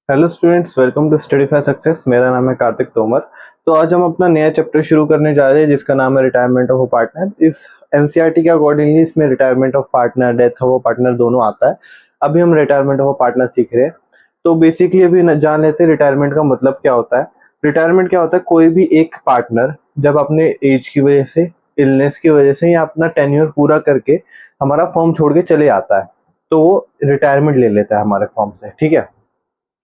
Hello students, welcome to study for success. मेरा नाम है कार्तिक तोमर। तो आज हम अपना नया चैप्टर शुरू करने जा रहे हैं जिसका नाम है रिटायरमेंट ऑफ अ पार्टनर। इस एनसीईआरटी के अकॉर्डिंगली इसमें retirement of partner, death of a partner दोनों आता है। अभी हम रिटायरमेंट ऑफ अ पार्टनर सीख रहे हैं। तो बेसिकली अभी जान लेते हैं रिटायरमेंट का मतलब क्या होता है। रिटायरमेंट क्या होता है, कोई भी एक पार्टनर जब अपने एज की वजह से, इलनेस की वजह से या अपना टेन्योर पूरा करके हमारा फॉर्म छोड़ के चले आता है, तो वो रिटायरमेंट ले लेता है हमारे फॉर्म से। ठीक है,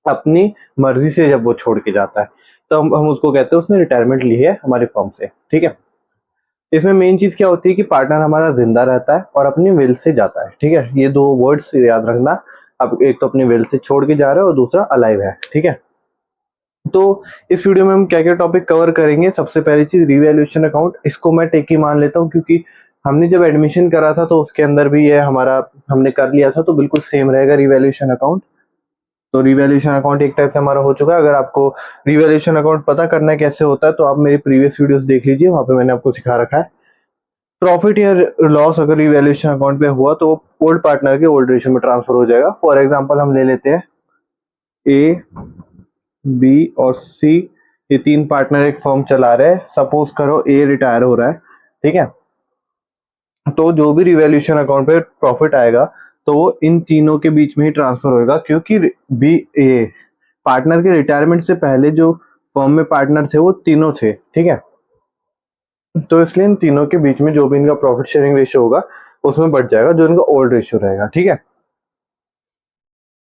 अपनी मर्जी से जब वो छोड़ के जाता है तो हम उसको कहते हैं उसने रिटायरमेंट ली है हमारे फर्म से। ठीक है, इसमें मेन चीज क्या होती है कि पार्टनर हमारा जिंदा रहता है और अपनी विल से जाता है। ठीक है, ये दो वर्ड्स याद रखना। अब एक तो अपनी विल से छोड़ के जा रहा है और दूसरा अलाइव है। ठीक है, तो इस वीडियो में हम क्या क्या टॉपिक कवर करेंगे। सबसे पहली चीज रिवैल्यूएशन अकाउंट, इसको मैं टेक ही मान लेता हूँ क्योंकि हमने जब एडमिशन करा था तो उसके अंदर भी ये हमारा हमने कर लिया था, तो बिल्कुल सेम रहेगा रिवैल्यूएशन अकाउंट। तो रिवैल्यूएशन अकाउंट एक टाइप से हमारा हो चुका है। अगर आपको रिवैल्यूएशन अकाउंट पता करना है कैसे होता है तो आप मेरी प्रीवियस वीडियोस देख लीजिए, वहां पे मैंने आपको सिखा रखा है। प्रॉफिट या लॉस अगर रिवैल्यूएशन अकाउंट पे हुआ तो वो ओल्ड पार्टनर के ओल्ड रेशियो में ट्रांसफर हो जाएगा। फॉर एग्जांपल हम ले लेते हैं ए, बी और सी, ये तीन पार्टनर एक फर्म चला रहे हैं। सपोज करो ए रिटायर हो रहा है। ठीक है, तो जो भी रिवैल्यूएशन अकाउंट पे प्रॉफिट आएगा तो वो इन तीनों के बीच में ही ट्रांसफर होएगा, क्योंकि बी ए पार्टनर के रिटायरमेंट से पहले जो फर्म में पार्टनर थे वो तीनों थे। ठीक है, तो इसलिए इन तीनों के बीच में जो भी इनका प्रॉफिट शेयरिंग रेशियो होगा उसमें बढ़ जाएगा, जो इनका ओल्ड रेशियो रहेगा। ठीक है,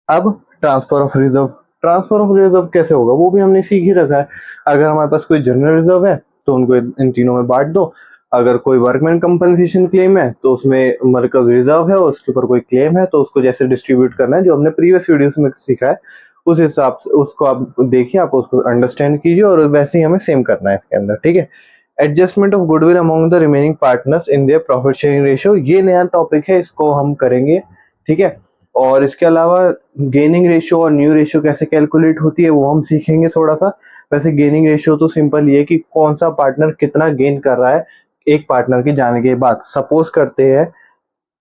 अब transfer of reserve. Transfer of reserve कैसे होगा वो भी हमने सीख ही रखा है। अगर हमारे पास कोई जनरल रिजर्व है तो उनको इन तीनों में बांट दो। अगर कोई वर्कमैन कंपनसेशन क्लेम है तो उसमें मरकज रिजर्व है, उसके ऊपर कोई क्लेम है तो उसको जैसे डिस्ट्रीब्यूट करना है, जो हमने प्रीवियस वीडियोस में सीखा है उस हिसाब से उसको आप देखिए, आप उसको अंडरस्टैंड कीजिए और वैसे ही हमें सेम करना है इसके अंदर। ठीक है, adjustment of goodwill among the remaining partners in their profit sharing ratio, ये नया टॉपिक है, इसको हम करेंगे। ठीक है, और इसके अलावा गेनिंग रेशियो और न्यू रेशियो कैसे कैलकुलेट होती है वो हम सीखेंगे थोड़ा सा। वैसे गेनिंग रेशियो तो सिंपल ये है कि कौन सा पार्टनर कितना गेन कर रहा है एक पार्टनर के जाने के बाद। सपोज करते हैं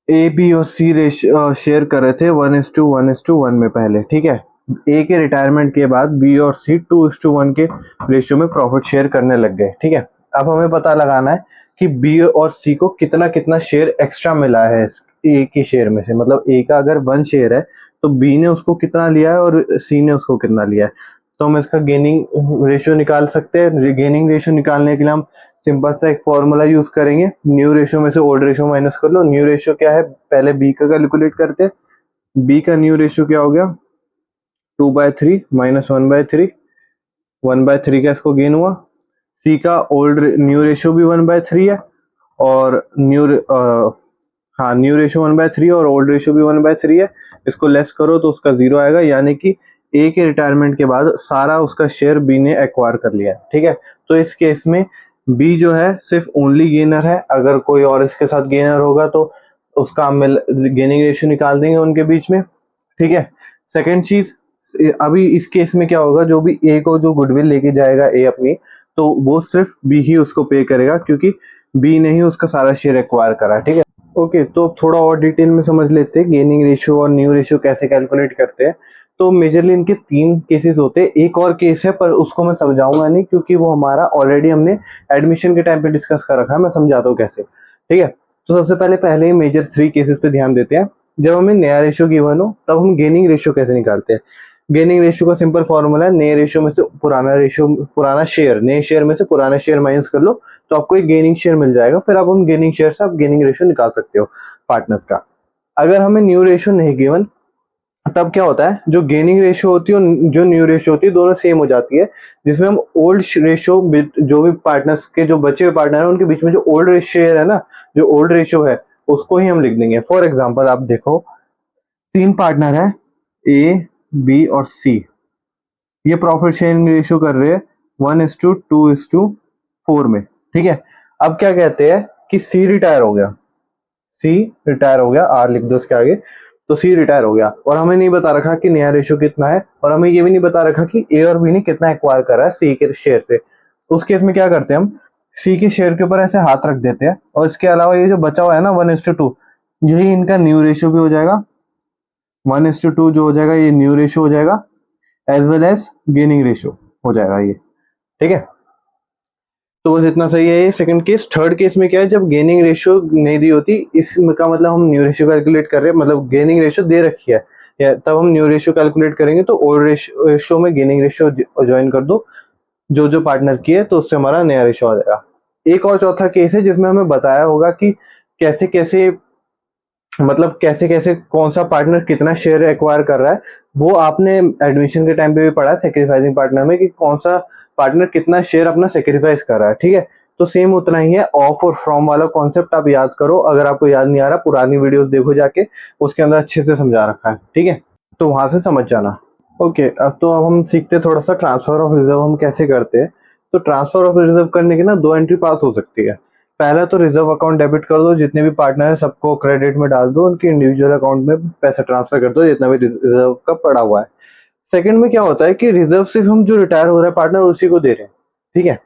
ए, बी और सी शेयर कर रहे थे 1:1:1 में पहले। ठीक है, ए के रिटायरमेंट के बाद बी और सी 2:1 के रेशियो में प्रॉफिट शेयर करने लग गए। ठीक है, अब हमें पता लगाना है कि बी और सी को कितना कितना शेयर एक्स्ट्रा मिला है ए के शेयर में से। मतलब ए का अगर 1 शेयर है तो बी ने उसको कितना लिया है और सी ने उसको कितना लिया है। तो हम इसका गेनिंग रेशियो निकाल सकते हैं। गेनिंग रेशियो निकालने के लिए हम सिंपल सा एक फॉर्मूला यूज करेंगे। न्यू रेशियो में से ओल्ड रेशियो माइनस कर लो। न्यू रेशियो क्या है, पहले बी का कैलकुलेट करते हैं। बी का न्यू रेशियो क्या हो गया, 2/3 माइनस 1/3। 1/3 का इसको गेन हुआ। सी का ओल्ड न्यू रेशियो भी 1/3 है और न्यू रेशियो 1/3 और ओल्ड रेशियो भी 1/3 है। इसको लेस करो तो उसका 0 आएगा, यानी कि ए के रिटायरमेंट के बाद सारा उसका शेयर बी ने एक्वायर कर लिया है। ठीक है, तो इस केस में बी जो है सिर्फ ओनली गेनर है। अगर कोई और इसके साथ गेनर होगा तो उसका हम गेनिंग रेशियो निकाल देंगे उनके बीच में। ठीक है, सेकेंड चीज, अभी इस केस में क्या होगा, जो भी ए को जो गुडविल लेके जाएगा ए अपनी, तो वो सिर्फ बी ही उसको पे करेगा क्योंकि बी ने ही उसका सारा शेयर एक्वायर करा है। ठीक है, ओके, तो थोड़ा और डिटेल में समझ लेते हैं गेनिंग रेशियो और न्यू रेशियो कैसे कैलकुलेट करते हैं। तो मेजरली इनके 3 केसेस होते हैं। एक और केस है पर उसको मैं समझाऊंगा नहीं क्योंकि वो हमारा ऑलरेडी हमने एडमिशन के टाइम पे डिस्कस कर रखा है। मैं समझाता हूँ कैसे। ठीक है, तो सबसे पहले ही मेजर 3 केसेस पे ध्यान देते हैं। जब हमें नया रेशियो गिवन हो तब हम गेनिंग रेशियो कैसे निकालते हैं। गेनिंग रेशियो का सिंपल फॉर्मूला है, नए रेशियो में से पुराना शेयर, नए शेयर में से पुराना शेयर माइनस कर लो तो आपको एक गेनिंग शेयर मिल जाएगा। फिर आप उन गेनिंग शेयर से आप गेनिंग रेशियो निकाल सकते हो पार्टनर्स का। अगर हमें न्यू रेशियो नहीं गिवन तब क्या होता है, जो गेनिंग रेशियो होती है और जो न्यू रेशियो होती है दोनों सेम हो जाती है, जिसमें हम ओल्ड रेशियो, जो भी पार्टनर्स के जो बचे हुए पार्टनर है उनके बीच में जो ओल्ड शेयर है ना, जो ओल्ड रेशियो है उसको ही हम लिख देंगे। फॉर एग्जाम्पल आप देखो, 3 पार्टनर है ए, बी और सी, ये प्रॉफिट शेयरिंग रेशियो कर रहे हैं 1:2:4 में। ठीक है, अब क्या कहते हैं कि सी रिटायर हो गया। सी रिटायर हो गया, आर लिख दो इसके आगे। तो सी रिटायर हो गया और हमें नहीं बता रखा कि नया रेशियो कितना है, और हमें ये भी नहीं बता रखा कि ए और बी ने कितना एक्वायर करा है सी के शेयर से। उस केस में क्या करते हैं, हम सी के शेयर के ऊपर ऐसे हाथ रख देते हैं और इसके अलावा ये जो बचा हुआ है ना 1:2, यही इनका न्यू रेशियो भी हो जाएगा। 1:2 जो हो जाएगा ये न्यू रेशियो हो जाएगा। As well as gaining ratio हो जाएगा ये, ठीक है। तो बस इतना सही है ये सेकंड केस। थर्ड केस में क्या है, जब गेनिंग रेशियो नहीं दी होती, इसका मतलब हम न्यू रेशियो कैलकुलेट कर रहे हैं, मतलब गेनिंग रेशियो दे रखी है या तब हम न्यू रेशियो कैलकुलेट करेंगे, तो ओल्ड रेशियो में गेनिंग रेशियो ज्वाइन कर दो जो जो पार्टनर की है, तो उससे हमारा नया रेशियो आ जाएगा। एक और चौथा केस है जिसमें हमें बताया होगा कि कैसे कैसे, मतलब कैसे कैसे कौन सा पार्टनर कितना शेयर एक्वायर कर रहा है। वो आपने एडमिशन के टाइम पे भी पढ़ा सेक्रीफाइसिंग पार्टनर में कि कौन सा पार्टनर कितना शेयर अपना सेक्रीफाइस कर रहा है, ठीक है। तो सेम उतना ही है, ऑफ और फ्रॉम वाला कॉन्सेप्ट आप याद करो। अगर आपको याद नहीं आ रहा, पुरानी वीडियोस देखो जाके, उसके अंदर अच्छे से समझा रखा है, ठीक है, तो वहां से समझ जाना। ओके, अब हम सीखते थोड़ा सा ट्रांसफर ऑफ रिजर्व हम कैसे करते हैं। तो ट्रांसफर ऑफ रिजर्व करने की ना दो एंट्री पास हो सकती है। पहला तो रिजर्व अकाउंट डेबिट कर दो, जितने भी पार्टनर है सबको क्रेडिट में डाल दो, उनके इंडिविजुअल अकाउंट में पैसा ट्रांसफर कर दो जितना भी रिजर्व का पड़ा हुआ है। सेकंड में क्या होता है कि रिजर्व सिर्फ हम जो रिटायर हो रहा है पार्टनर उसी को दे रहे हैं, ठीक है।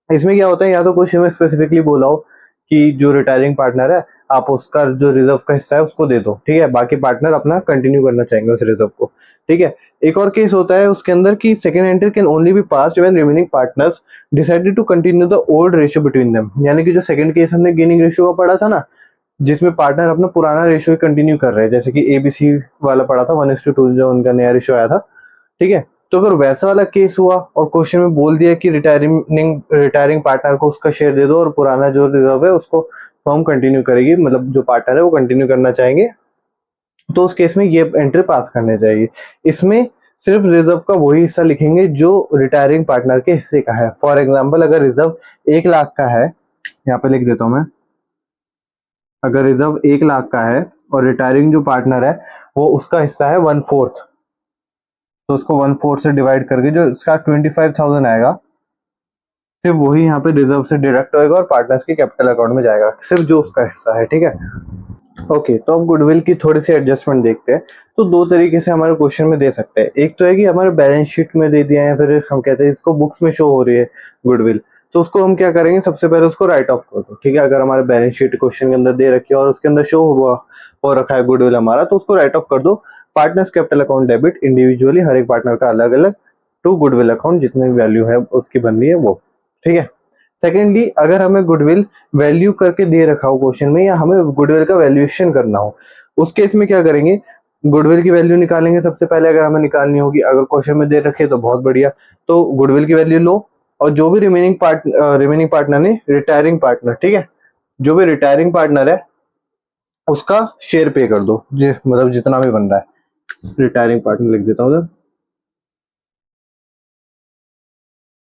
इसमें क्या होता है, या तो क्वेश्चन में स्पेसिफिकली बोला हो कि जो रिटायरिंग पार्टनर है आप उसका जो रिजर्व का हिस्सा है उसको दे दो, ठीक है, बाकी पार्टनर अपना कंटिन्यू करना चाहेंगे उस रिजर्व को, ठीक है। एक और केस होता है उसके अंदर कि second entry can only be passed when remaining partners decided to continue the old ratio between them. यानी कि जो सेकंड केस हमने गेनिंग रेशियो का पढ़ा था ना, जिसमें पार्टनर अपना पुराना रेशियो कंटिन्यू कर रहे हैं, जैसे कि एबीसी वाला पढ़ा था 1:2 जो उनका नया रेशियो आया था, ठीक है। तो अगर वैसा वाला केस हुआ और क्वेश्चन में बोल दिया कि रिटायरिंग पार्टनर को उसका शेयर दे दो और पुराना जो रिजर्व है उसको फर्म कंटिन्यू करेगी, मतलब जो पार्टनर है वो कंटिन्यू करना चाहेंगे, तो उस केस में ये एंट्री पास करने चाहिए। इसमें सिर्फ रिजर्व का वही हिस्सा लिखेंगे जो रिटायरिंग पार्टनर के हिस्से का है। फॉर एग्जाम्पल अगर रिजर्व 1 लाख का है, यहाँ पे लिख देता हूं मैं, अगर रिजर्व 1 लाख का है और रिटायरिंग जो पार्टनर है वो उसका हिस्सा है 1/4, तो उसको 1/4 से डिवाइड करके जो इसका 25,000 आएगा, सिर्फ वही यहाँ पे रिजर्व से डिडक्ट होएगा और पार्टनर्स के कैपिटल अकाउंट में जाएगा, सिर्फ जो उसका हिस्सा है, ठीक है। ओके, तो अब गुडविल की थोड़ी सी एडजस्टमेंट देखते हैं। तो दो तरीके से हमारे क्वेश्चन में दे सकते हैं। एक तो है कि हमारे बैलेंस शीट में दे दिया है, फिर हम कहते हैं इसको बुक्स में शो हो रही है गुडविल, तो उसको हम क्या करेंगे, सबसे पहले उसको राइट ऑफ कर दो, ठीक है। अगर हमारे बैलेंस शीट क्वेश्चन के अंदर दे रखी है और उसके अंदर शो हुआ हो रखा है गुडविल हमारा, तो उसको राइट ऑफ कर दो। Partners capital account debit individually हर एक पार्टनर का अलग अलग टू गुडविल अकाउंट, जितनी वैल्यू है उसकी बन रही है वो, ठीक है। सेकेंडली, अगर हमें गुडविल वैल्यू करके दे रखा हो क्वेश्चन में, या हमें गुडविल का वैल्यूएशन करना हो, उस केस में क्या करेंगे, गुडविल की वैल्यू निकालेंगे सबसे पहले, अगर हमें निकालनी होगी। अगर क्वेश्चन में दे रखे तो बहुत बढ़िया, तो गुडविल की वैल्यू लो, और जो भी रिमेनिंग पार्टनर नहीं, रिटायरिंग पार्टनर, ठीक है, जो भी रिटायरिंग पार्टनर है उसका शेयर पे कर दो, मतलब जितना भी बन रहा है। रिटायरिंग पार्टनर लिख देता हूँ,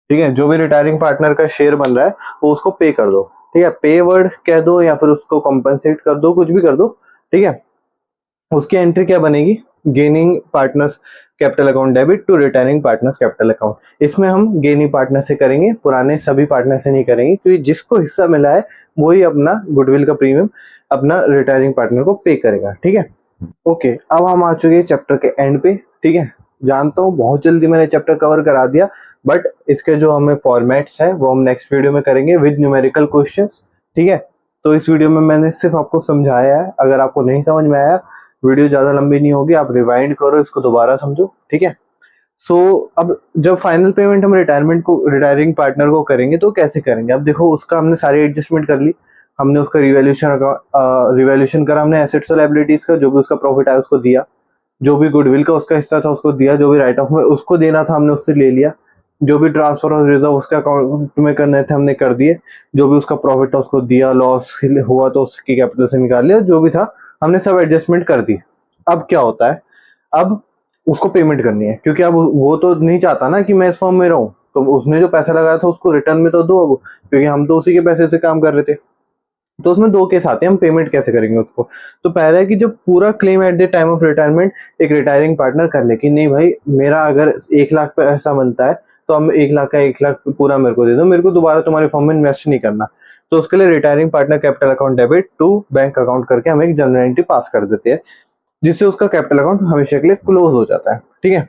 ठीक है, जो भी रिटायरिंग पार्टनर का शेयर बन रहा है वो उसको पे कर दो, ठीक है। पे वर्ड कह दो या फिर उसको कॉम्पनसेट कर दो, कुछ भी कर दो, ठीक है। उसकी एंट्री क्या बनेगी, gaining partners capital account debit to retiring partners capital account. इसमें हम गेनिंग पार्टनर से करेंगे, पुराने सभी पार्टनर से नहीं करेंगे, क्योंकि जिसको हिस्सा मिला है वही अपना गुडविल का प्रीमियम अपना रिटायरिंग पार्टनर को पे करेगा, ठीक है। ओके, अब हम आ चुके हैं चैप्टर के एंड पे, ठीक है। जानता हूँ बहुत जल्दी मैंने चैप्टर कवर करा दिया, बट इसके जो हमें फॉर्मेट्स है वो हम नेक्स्ट वीडियो में करेंगे विद न्यूमेरिकल क्वेश्चंस, ठीक है। तो इस वीडियो में मैंने सिर्फ आपको समझाया है, अगर आपको नहीं समझ में आया, वीडियो ज्यादा लंबी नहीं होगी, आप रिवाइंड करो, इसको दोबारा समझो, ठीक है। सो अब जब फाइनल पेमेंट हम रिटायरिंग पार्टनर को करेंगे तो कैसे करेंगे, अब देखो उसका हमने सारी एडजस्टमेंट कर ली, हमने उसका रिवैल्यूएशन करा, हमने एसेट्स और लायबिलिटीज का जो भी उसका प्रॉफिट आया उसको दिया, जो भी गुडविल का उसका हिस्सा था उसको दिया, जो भी राइट ऑफ में उसको देना था हमने उससे ले लिया, जो भी ट्रांसफर और रिजर्व उसके अकाउंट में करने थे हमने कर दिए, जो भी उसका प्रॉफिट था उसको दिया, लॉस हुआ तो उसकी कैपिटल से निकाल लिया, जो भी था हमने सब एडजस्टमेंट कर दी। अब क्या होता है, अब उसको पेमेंट करनी है, क्योंकि अब वो तो नहीं चाहता ना कि मैं इस फॉर्म में रहूं, तो उसने जो पैसा लगाया था उसको रिटर्न में तो दो अब, क्योंकि हम तो उसी के पैसे से काम कर रहे थे। तो उसमें दो केस आते हैं, हम पेमेंट कैसे करेंगे उसको। तो पहला है कि जब पूरा claim at the time of retirement एक रिटायरिंग पार्टनर कर ले कि नहीं भाई, मेरा अगर 1 लाख पैसा बनता है तो हम 1 लाख का 1 लाख पूरा मेरे को दे दो, मेरे को दोबारा तुम्हारे फॉर्म में इन्वेस्ट नहीं करना। तो उसके लिए retiring partner capital account debit to bank account करके हम एक जनरल एंट्री पास कर देते हैं, जिससे उसका कैपिटल अकाउंट हमेशा के लिए क्लोज हो जाता है, ठीक है।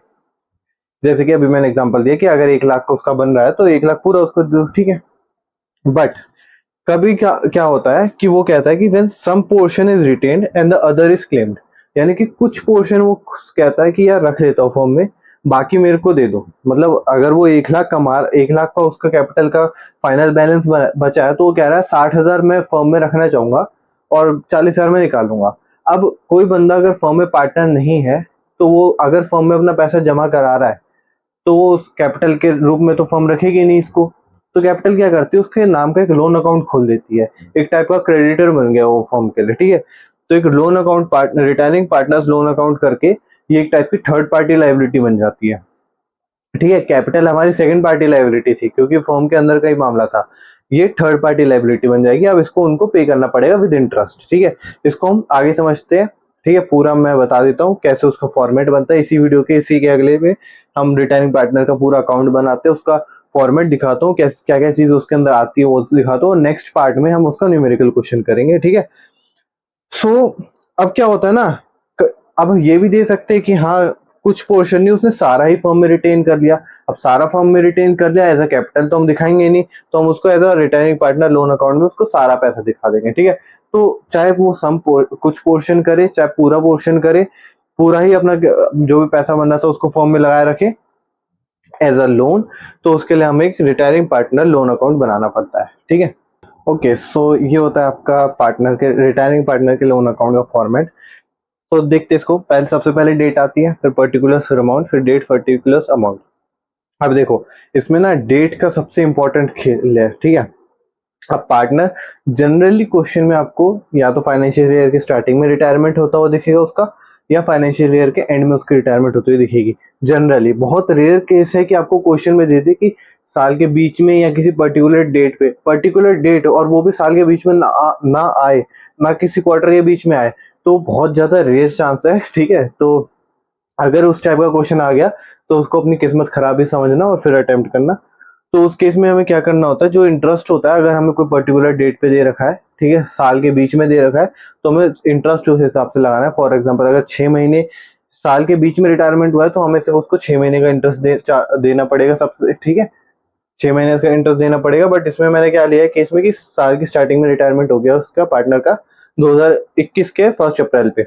जैसे कि अभी मैंने एग्जांपल दिया कि अगर 1 लाख का उसका बन रहा है तो 1 लाख पूरा उसको दो, ठीक है। बट कभी क्या क्या होता है कि वो कहता है कि when some portion is retained and the other is claimed, यानी कि कुछ पोर्शन वो कहता है कि यार रख लेता हूँ फॉर्म में, बाकी मेरे को दे दो। मतलब अगर वो 1 लाख कमा, 1 लाख का उसका कैपिटल का फाइनल बैलेंस बचा है, तो वो कह रहा है 60,000 मैं फर्म में रखना चाहूंगा और 40,000 में निकालूंगा। अब कोई बंदा अगर फर्म में पार्टनर नहीं है, तो वो अगर फर्म में अपना पैसा जमा करा रहा है, तो वो उस कैपिटल के रूप में तो फर्म रखेगी नहीं इसको। तो कैपिटल क्या करती है, उसके नाम का एक लोन अकाउंट खोल देती है, एक टाइप का क्रेडिटर बन गया वो फर्म के लिए, ठीक है। तो एक loan account, partner retiring partners loan account करके ये एक टाइप की थर्ड पार्टी लाइबिलिटी बन जाती है, ठीक है। कैपिटल हमारी सेकंड पार्टी लाइबिलिटी थी क्योंकि फर्म के अंदर का ही मामला था, ये थर्ड पार्टी लाइबिलिटी बन जाएगी। अब इसको उनको पे करना पड़ेगा विद इंटरेस्ट, ठीक है। इसको हम आगे समझते हैं, ठीक है। पूरा मैं बता देता हूँ कैसे उसका फॉर्मेट बनता है इसी वीडियो के, इसी के अगले में हम रिटायरिंग पार्टनर का पूरा अकाउंट बनाते हैं, उसका फॉर्मेट दिखाता हूँ, क्या क्या चीज उसके अंदर आती है वो दिखाता हूँ। नेक्स्ट पार्ट में हम उसका न्यूमेरिकल क्वेश्चन करेंगे, ठीक है। सो अब क्या होता है ना, अब हम ये भी दे सकते हैं कि हाँ कुछ पोर्शन नहीं, उसने सारा ही फर्म में रिटेन कर लिया। अब सारा फर्म में रिटेन कर लिया एज अ कैपिटल तो हम दिखाएंगे नहीं, तो हम उसको as a retiring partner loan account में उसको सारा पैसा दिखा देंगे, ठीक है। तो चाहे वो कुछ पोर्शन करे, चाहे पूरा पोर्शन करे, पूरा ही अपना जो भी पैसा बन रहा था उसको फर्म में लगाए रखे एज अ लोन, तो उसके लिए हमें एक रिटायरिंग पार्टनर लोन अकाउंट बनाना पड़ता है, ठीक है। ओके, सो ये होता है आपका पार्टनर के, रिटायरिंग पार्टनर के लोन अकाउंट का फॉर्मेट। तो देखते इसको, पहले सबसे पहले डेट आती है, फिर पर्टिकुलर्स, फिर अमाउंट, फिर डेट, पर्टिकुलर्स, अमाउंट। अब देखो इसमें ना डेट का सबसे इंपॉर्टेंट खेल है, ठीक है। अब पार्टनर जनरली क्वेश्चन में आपको या तो फाइनेंशियल ईयर के स्टार्टिंग में रिटायरमेंट होता हुआ दिखेगा उसका, या फाइनेंशियल ईयर के एंड में उसकी रिटायरमेंट होती हुई दिखेगी। जनरली बहुत रेयर केस है कि आपको क्वेश्चन में दे दे कि साल के बीच में या किसी पर्टिकुलर डेट पे, पर्टिकुलर डेट और वो भी साल के बीच में ना आए, ना किसी क्वार्टर के बीच में आए, तो बहुत ज्यादा रेयर चांस है, ठीक है। तो अगर उस टाइप का क्वेश्चन आ गया तो उसको अपनी किस्मत खराब ही समझना और फिर अटेम्प्ट करना। तो उस केस में हमें क्या करना होता है, जो इंटरेस्ट होता है, अगर हमें कोई पर्टिकुलर डेट पे दे रखा है, ठीक है, साल के बीच में दे रखा है, तो हमें इंटरेस्ट उस हिसाब से लगाना है। फॉर एग्जांपल अगर 6 महीने साल के बीच में रिटायरमेंट हुआ है, तो हमें सिर्फ उसको 6 महीने का इंटरेस्ट देना पड़ेगा सबसे, ठीक है। 6 महीने का इंटरेस्ट देना पड़ेगा। बट इसमें मैंने क्या लिया है केस में कि साल की स्टार्टिंग में रिटायरमेंट हो गया उसका पार्टनर का 2021 के 1 अप्रैल पे,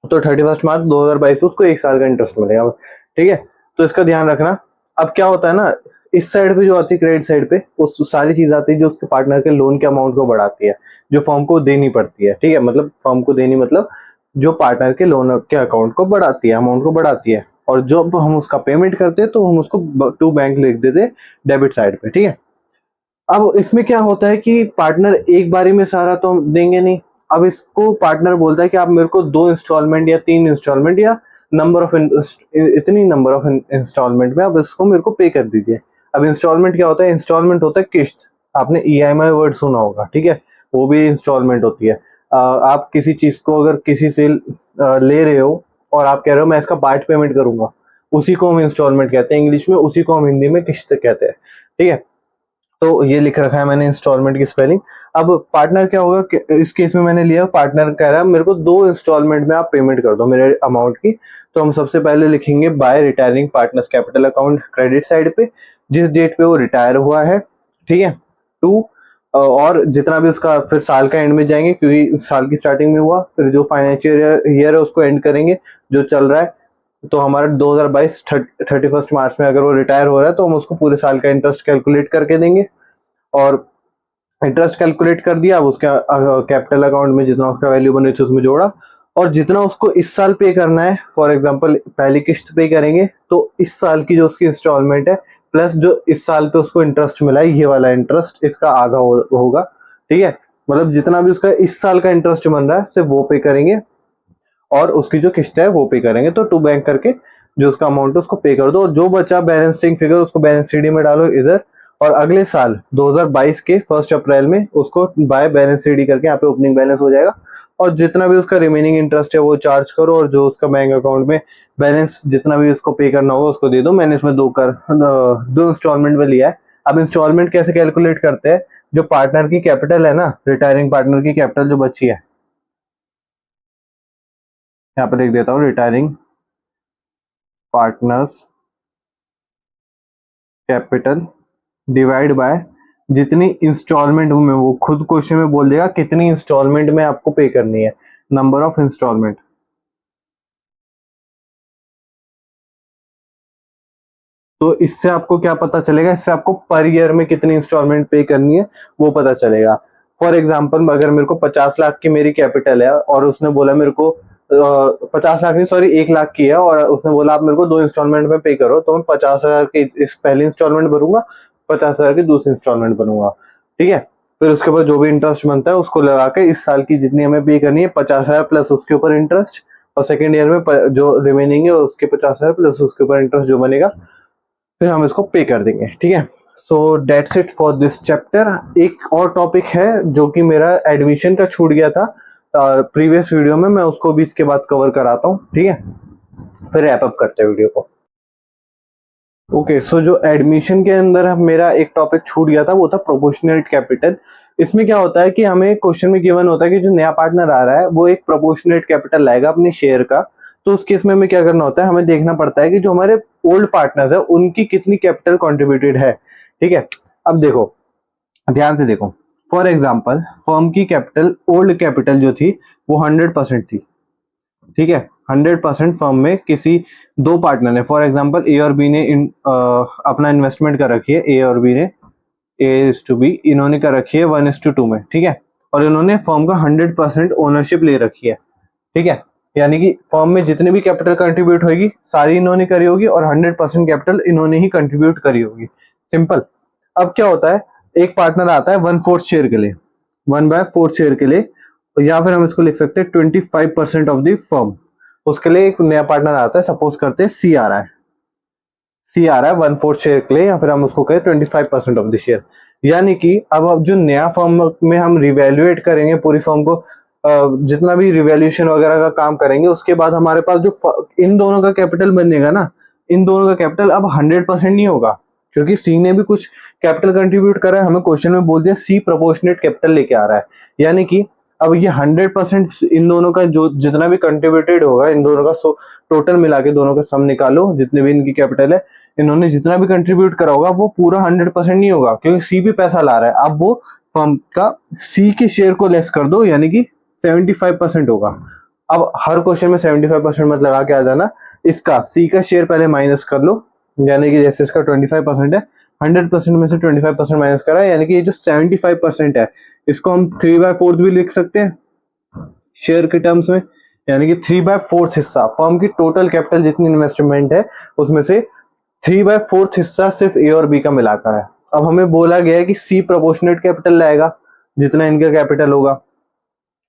तो 31 मार्च 2022 को उसको 1 साल का इंटरेस्ट मिलेगा, ठीक है। तो इसका ध्यान रखना। अब क्या होता है ना, इस साइड पे जो आती है क्रेडिट साइड पे, वो सारी चीज आती है जो उसके पार्टनर के लोन के अमाउंट को बढ़ाती है, जो फर्म को देनी पड़ती है, ठीक है। मतलब फर्म को देनी मतलब जो पार्टनर के लोन के अकाउंट को बढ़ाती है, अमाउंट को बढ़ाती है। और जब हम उसका पेमेंट करते हैं तो हम उसको टू बैंक लिख देते हैं डेबिट साइड पे, ठीक है। अब इसमें क्या होता है कि पार्टनर एक बारी में सारा तो हम देंगे नहीं। अब इसको पार्टनर बोलता है कि आप मेरे को 2 इंस्टॉलमेंट या 3 इंस्टॉलमेंट या नंबर ऑफ इतनी नंबर ऑफ इंस्टॉलमेंट में आप इसको मेरे को पे कर दीजिए। अब इंस्टॉलमेंट क्या होता है, इंस्टॉलमेंट होता है किस्त। आपने ईएमआई वर्ड सुना होगा, ठीक है, वो भी इंस्टॉलमेंट होती है। आप किसी चीज को अगर किसी से ले रहे हो और आप कह रहे हो मैं इसका पार्ट पेमेंट करूंगा, उसी को हम इंस्टॉलमेंट कहते हैं इंग्लिश में, उसी को हम हिंदी में किस्त कहते हैं, ठीक है। तो ये लिख रखा है मैंने इंस्टॉलमेंट की स्पेलिंग। अब पार्टनर क्या होगा कि इस केस में मैंने लिया, पार्टनर कह रहा है मेरे को 2 इंस्टॉलमेंट में आप पेमेंट कर दो मेरे अमाउंट की। तो हम सबसे पहले लिखेंगे by retiring partners capital account credit side पे, जिस डेट पे वो रिटायर हुआ है, ठीक है, टू, और जितना भी उसका फिर साल का एंड में जाएंगे क्योंकि साल की स्टार्टिंग में हुआ, फिर जो फाइनेंशियल ईयर है उसको एंड करेंगे जो चल रहा है। तो हमारा 2022 31 मार्च में अगर वो रिटायर हो रहा है, तो हम उसको पूरे साल का इंटरेस्ट कैलकुलेट करके देंगे। और इंटरेस्ट कैलकुलेट कर दिया, अब उसका कैपिटल अकाउंट में जितना उसका वैल्यू बनी थी उसमें जोड़ा, और जितना उसको इस साल पे करना है, फॉर एग्जांपल पहली किस्त पे करेंगे तो इस साल की जो उसकी इंस्टॉलमेंट है प्लस जो इस साल पे उसको इंटरेस्ट मिला है, ये वाला इंटरेस्ट इसका आधा होगा, ठीक है। मतलब जितना भी उसका इस साल का इंटरेस्ट बन रहा है सिर्फ वो पे करेंगे, और उसकी जो किस्त है वो पे करेंगे। तो टू बैंक करके जो उसका अमाउंट है उसको पे कर दो, और जो बचा बैलेंसिंग फिगर उसको बैलेंस सीडी में डालो इधर, और अगले साल 2022 के 1 अप्रैल में उसको बाय बैलेंस सीडी करके यहाँ पे ओपनिंग बैलेंस हो जाएगा। और जितना भी उसका रिमेनिंग इंटरेस्ट है वो चार्ज करो, और जो उसका बैंक अकाउंट में बैलेंस जितना भी उसको पे करना होगा उसको दे दो। मैंने इसमें दो इंस्टॉलमेंट में लिया है। अब इंस्टॉलमेंट कैसे कैलकुलेट करते हैं, जो पार्टनर की कैपिटल है ना, रिटायरिंग पार्टनर की कैपिटल जो बची है, यहाँ पे लिख देता हूँ retiring partners capital divide by जितनी इंस्टॉलमेंट में, वो खुद क्वेश्चन में बोल देगा कितनी इंस्टॉलमेंट में आपको पे करनी है, नंबर ऑफ इंस्टॉलमेंट। तो इससे आपको क्या पता चलेगा, इससे आपको पर ईयर में कितनी इंस्टॉलमेंट पे करनी है वो पता चलेगा। फॉर एग्जाम्पल अगर मेरे को 50 लाख की मेरी कैपिटल है और उसने बोला मेरे को 50 लाख नहीं सॉरी 1 लाख की है और उसने बोला आप मेरे को 2 इंस्टॉलमेंट में पे करो, तो मैं 50,000 की इस पहली इंस्टॉलमेंट भरूंगा, 50,000 की दूसरी इंस्टॉलमेंट भरूंगा। ठीक है, फिर उसके बाद जो भी इंटरेस्ट बनता है उसको लगा के इस साल की जितनी हमें पे करनी है 50,000 प्लस उसके ऊपर इंटरेस्ट, और सेकेंड ईयर में जो रिमेनिंग है उसके 50,000 प्लस उसके ऊपर इंटरेस्ट जो बनेगा फिर हम इसको पे कर देंगे। ठीक है, so that's it for this chapter. एक और टॉपिक है जो कि मेरा एडमिशन का छूट गया था प्रीवियस वीडियो में, मैं उसको भी इसके बाद कवर कराता हूँ। ठीक है, फिर रैप अप करते हैं वीडियो को। ओके, सो जो एडमिशन के अंदर मेरा एक टॉपिक छूट गया था वो था प्रोपोर्शनेट कैपिटल। इसमें क्या होता है कि हमें क्वेश्चन में गिवन होता है कि जो नया पार्टनर आ रहा है वो एक प्रोपोर्शनेट कैपिटल लाएगा अपने शेयर का। तो उस केस में हमें क्या करना होता है, हमें देखना पड़ता है कि जो हमारे ओल्ड पार्टनर्स है उनकी कितनी कैपिटल कॉन्ट्रीब्यूटेड है। ठीक है, अब देखो, ध्यान से देखो, फॉर एग्जाम्पल फर्म की कैपिटल ओल्ड कैपिटल जो थी वो 100% थी। ठीक है, 100% फर्म में किसी दो पार्टनर ने, फॉर एग्जांपल ए और बी ने अपना इन्वेस्टमेंट कर रखी है, ए और बी ने, ए इज टू बी, इन्होंने कर रखी है 1:2 में। ठीक है, और इन्होंने फर्म का 100% ओनरशिप ले रखी है। ठीक है, यानी कि फर्म में जितनी भी कैपिटल कंट्रीब्यूट होगी सारी इन्होंने करी होगी और 100% कैपिटल इन्होंने ही कंट्रीब्यूट करी होगी। सिंपल। अब क्या होता है, एक पार्टनर आता है 1/4 शेयर के लिए, 1/4 शेयर के लिए, या फिर हम इसको लिख सकते हैं 25% ऑफ द फर्म। उसके लिए एक नया पार्टनर आता है, सपोज करते हैं सी आ रहा है, सी आ रहा है 1/4 शेयर के लिए, या फिर हम उसको कहें 25% ऑफ द शेयर। यानी कि अब जो नया फर्म में हम रिवैल्यूएट करेंगे पूरी फर्म को, जितना भी रिवैल्यूएशन वगैरह का काम करेंगे, उसके बाद हमारे पास जो इन दोनों का कैपिटल बनेगा ना, इन दोनों का कैपिटल अब 100% नहीं होगा, क्योंकि सी ने भी कुछ कैपिटल कंट्रीब्यूट करा है। हमें क्वेश्चन में बोल दिया सी प्रोपोर्शनेट कैपिटल लेके आ रहा है, यानी कि अब ये 100% इन दोनों का जो जितना भी कंट्रीब्यूटेड होगा, इन दोनों का टोटल मिला के दोनों का सम निकालो, जितने भी इनकी कैपिटल है, इन्होंने जितना भी कंट्रीब्यूट करा होगा वो पूरा 100% नहीं होगा, क्योंकि सी भी पैसा ला रहा है। अब वो फर्म का सी के शेयर को लेस कर दो, यानी कि 75% होगा। अब हर क्वेश्चन में 75% मत लगा के आ जाना, इसका सी का शेयर पहले माइनस कर लो, यानी कि जैसे इसका 25% है, 100% में से 25% माइनस करा है, यानी कि ये जो 75% है इसको हम 3/4 भी लिख सकते हैं शेयर के टर्म्स में, यानी कि 3/4 हिस्सा फर्म की टोटल कैपिटल जितनी इन्वेस्टमेंट है उसमें से 3/4 हिस्सा सिर्फ ए और बी का मिलाकर है। अब हमें बोला गया है कि सी प्रोपोर्शनेट कैपिटल लाएगा जितना इनका कैपिटल होगा।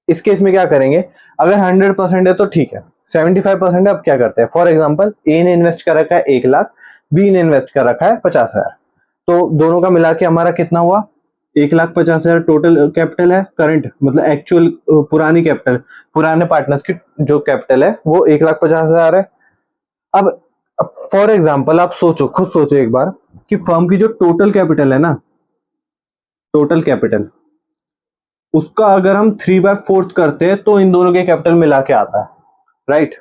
इस केस में क्या करेंगे, अगर 100% है तो ठीक है, 75% है, अब क्या करते हैं, फॉर एग्जांपल ए ने इन्वेस्ट कर रखा है 1 लाख, बी ने इन्वेस्ट कर रखा है 50,000, तो दोनों का मिला के हमारा कितना हुआ, 1,50,000 टोटल कैपिटल है, करंट मतलब एक्चुअल पुरानी कैपिटल, पुराने पार्टनर्स की जो कैपिटल है वो 1,50,000 है। अब फॉर एग्जाम्पल आप सोचो, खुद सोचो एक बार कि फर्म की जो टोटल कैपिटल है ना, टोटल कैपिटल, उसका अगर हम 3/4 करते हैं तो इन दोनों के कैपिटल मिला के आता है, राइट।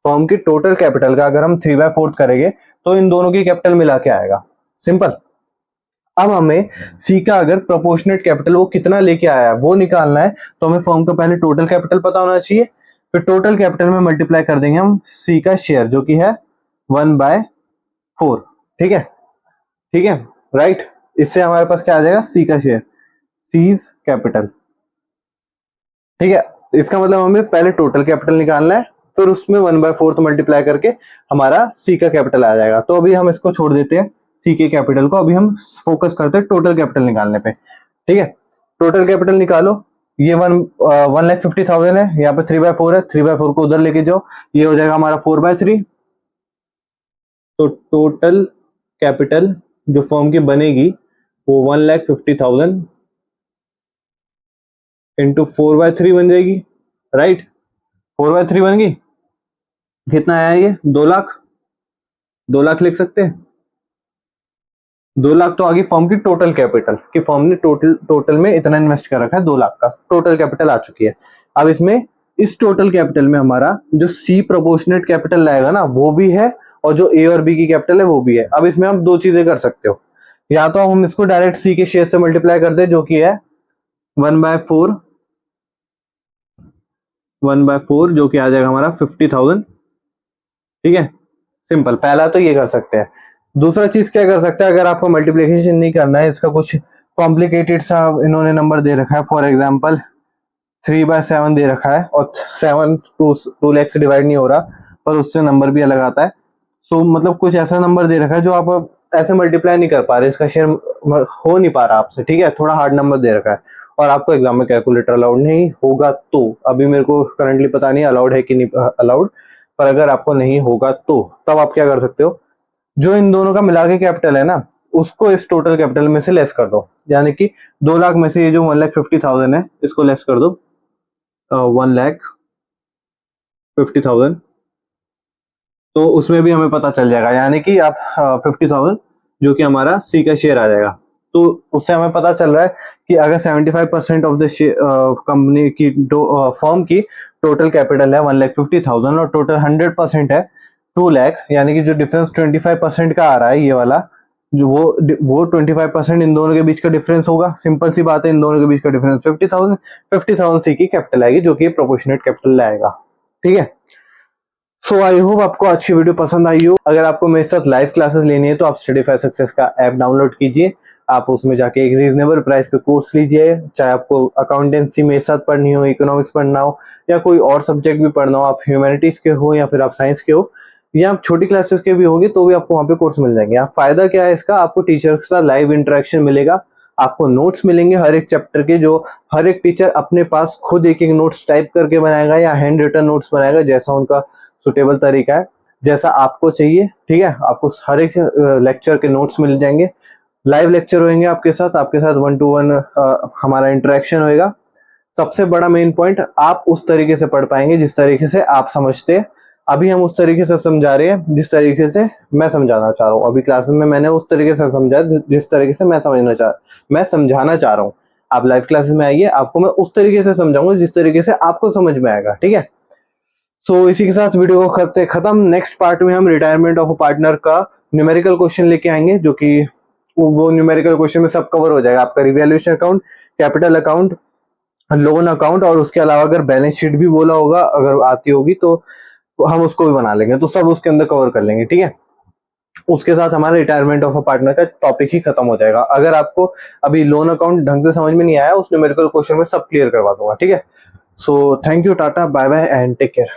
फर्म की टोटल कैपिटल का अगर हम 3/4 करेंगे तो इन दोनों की कैपिटल मिला के आएगा, सिंपल। अब हमें सी का अगर प्रोपोर्शनेट कैपिटल वो कितना लेके आया है वो निकालना है, तो हमें फर्म का पहले टोटल कैपिटल पता होना चाहिए, फिर टोटल कैपिटल में मल्टीप्लाई कर देंगे हम सी का शेयर जो कि है 1/4। ठीक है, ठीक है, राइट। इससे हमारे पास क्या आ जाएगा, सी का शेयर, सीज कैपिटल। ठीक है, इसका मतलब हमें पहले टोटल कैपिटल निकालना है, फिर उसमें 1/4 मल्टीप्लाई करके हमारा सी का कैपिटल आ जाएगा। तो अभी हम इसको छोड़ देते हैं सी के कैपिटल को, अभी हम फोकस करते हैं टोटल कैपिटल निकालने पे। ठीक है, टोटल कैपिटल निकालो, ये 1,50,000 है, यहाँ पे 3/4 है, 3/4 को उधर लेके जाओ, ये हो जाएगा हमारा 4/3। तो टोटल कैपिटल जो फर्म की बनेगी वो 1,50,000 इंटू 4/3 बन जाएगी, राइट। 4/3 बन गई, कितना आया ये, 2 लाख, 2 लाख लिख सकते हैं। 2 लाख तो आ गई फर्म की टोटल कैपिटल, कि फर्म ने टोटल में इतना इन्वेस्ट कर रखा है, 2 लाख का टोटल कैपिटल आ चुकी है। अब इसमें इस टोटल कैपिटल में हमारा जो सी प्रोपोर्शनेट कैपिटल लाएगा ना वो भी है, और जो ए और बी की कैपिटल है वो भी है। अब इसमें हम दो चीजें कर सकते हो, या तो हम इसको डायरेक्ट सी के शेयर से मल्टीप्लाई कर दे जो कि है 1/4, 1/4 जो कि आ जाएगा हमारा 50,000। ठीक है, सिंपल, पहला तो ये कर सकते हैं। दूसरा चीज क्या कर सकते हैं, अगर आपको मल्टीप्लिकेशन नहीं करना है, इसका कुछ कॉम्प्लिकेटेड सा इन्होंने नंबर दे रखा है, फॉर एग्जाम्पल 3/7 दे रखा है और 7 टू लैख से डिवाइड नहीं हो रहा, पर उससे नंबर भी अलग आता है। तो मतलब कुछ ऐसा नंबर दे रखा है जो आप अब ऐसे मल्टीप्लाई नहीं कर पा रहे, इसका शेयर हो नहीं पा रहा आपसे, ठीक है, थोड़ा हार्ड नंबर दे रखा है और आपको एग्जाम में कैलकुलेटर अलाउड नहीं होगा, तो अभी मेरे को करंटली पता नहीं अलाउड है कि नहीं अलाउड, पर अगर आपको नहीं होगा तो तब आप क्या कर सकते हो, जो इन दोनों का मिला के कैपिटल है ना, उसको इस टोटल कैपिटल में से लेस कर दो। यानी कि 2 लाख में से ये जो 1,50,000 है इसको लेस कर दो 1,50,000, तो उसमें भी हमें पता चल जाएगा, यानी कि आप 50,000 जो कि हमारा सी का शेयर आ जाएगा। तो उससे हमें पता चल रहा है कि अगर 75% ऑफ द कंपनी की फर्म की टोटल कैपिटल है 1,50,000 और टोटल 100% है 2 लाख, यानी कि जो डिफरेंस 25% का आ रहा है ये वाला, जो वो 25% इन दोनों के बीच का डिफरेंस होगा। सिंपल सी बात है, इन दोनों के बीच का डिफरेंस 50,000 सी की कैपिटल आएगी, जो कि प्रोपोर्शनेट कैपिटल आएगा, ठीक है। सो आई होप आपको आज की वीडियो पसंद आई हो। अगर आपको मेरे साथ लाइव क्लासेस लेनी है तो आप स्टडीफाई सक्सेस का ऐप डाउनलोड कीजिए, आप उसमें जाके एक रीजनेबल प्राइस पे कोर्स लीजिए, चाहे आपको अकाउंटेंसी मेरे साथ पढ़नी हो, इकोनॉमिक्स पढ़ना हो या कोई और सब्जेक्ट भी पढ़ना हो, आप ह्यूमैनिटीज के हो या फिर आप साइंस के हो या आप छोटी क्लासेस के भी होंगे तो भी आपको वहाँ पे कोर्स मिल जाएंगे। आप फायदा क्या है इसका, आपको टीचर के साथ लाइव इंटरेक्शन मिलेगा, आपको नोट्स मिलेंगे हर एक चैप्टर के, जो हर एक टीचर अपने पास खुद एक एक नोट्स टाइप करके बनाएगा या हैंड रिटन नोट्स बनाएगा, जैसा उनका सुटेबल तरीका है, जैसा आपको चाहिए, ठीक है। आपको हर एक लेक्चर के नोट्स मिल जाएंगे, लाइव लेक्चर होंगे आपके साथ 1-to-1 हमारा इंटरेक्शन होएगा। सबसे बड़ा मेन पॉइंट, आप उस तरीके से पढ़ पाएंगे जिस तरीके से आप समझते हैं। अभी हम उस तरीके से समझा रहे हैं जिस तरीके से मैं समझाना चाह रहा हूँ, अभी क्लासेस में मैंने उस तरीके से समझा जिस तरीके से मैं समझाना चाह रहा हूँ। आप लाइव क्लासेस में आइए, आपको मैं उस तरीके से समझाऊंगा जिस तरीके से आपको समझ में आएगा, ठीक है। सो इसी के साथ वीडियो को करते खत्म। नेक्स्ट पार्ट में हम रिटायरमेंट ऑफ अ पार्टनर का न्यूमेरिकल क्वेश्चन लेके आएंगे, जो कि वो न्यूमेरिकल क्वेश्चन में सब कवर हो जाएगा, आपका revaluation account, capital account, loan account, और उसके अलावा अगर बैलेंस शीट भी बोला होगा, अगर आती होगी तो हम उसको भी बना लेंगे, तो सब उसके अंदर कवर कर लेंगे, ठीक है। उसके साथ हमारा रिटायरमेंट ऑफ अ पार्टनर का टॉपिक ही खत्म हो जाएगा। अगर आपको अभी लोन अकाउंट ढंग से समझ में नहीं आया, उस न्यूमेरिकल क्वेश्चन में सब क्लियर करवा दूंगा, ठीक है। So thank you, tata, bye bye and take care.